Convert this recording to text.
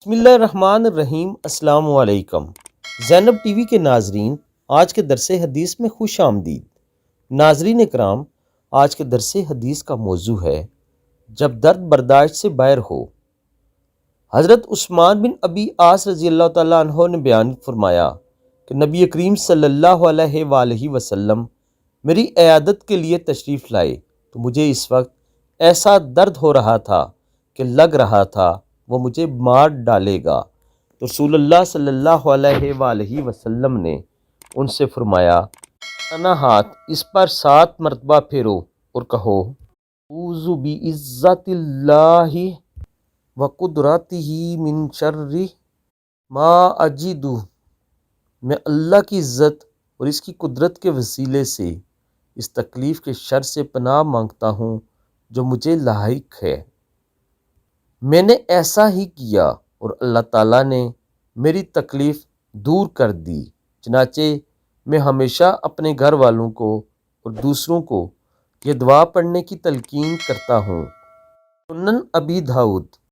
بسم اللہ الرحمن الرحیم۔ السلام علیکم زینب ٹی وی کے ناظرین، آج کے درس حدیث میں خوش آمدید۔ ناظرین اکرام، آج کے درس حدیث کا موضوع ہے جب درد برداشت سے باہر ہو۔ حضرت عثمان بن ابی عاص رضی اللہ تعالیٰ عنہ نے بیان فرمایا کہ نبی کریم صلی اللہ علیہ وآلہ وسلم میری عیادت کے لیے تشریف لائے تو مجھے اس وقت ایسا درد ہو رہا تھا کہ لگ رہا تھا وہ مجھے مار ڈالے گا، تو رسول اللہ صلی اللہ علیہ وآلہ وسلم نے ان سے فرمایا، انا ہاتھ اس پر 7 مرتبہ پھیرو اور کہو، اعوذ بعزت اللہ وقدرتہ من شر ما اجد، میں اللہ کی عزت اور اس کی قدرت کے وسیلے سے اس تکلیف کے شر سے پناہ مانگتا ہوں جو مجھے لاحق ہے۔ میں نے ایسا ہی کیا اور اللہ تعالیٰ نے میری تکلیف دور کر دی۔ چنانچہ میں ہمیشہ اپنے گھر والوں کو اور دوسروں کو یہ دعا پڑھنے کی تلقین کرتا ہوں۔ سنن ابی داؤد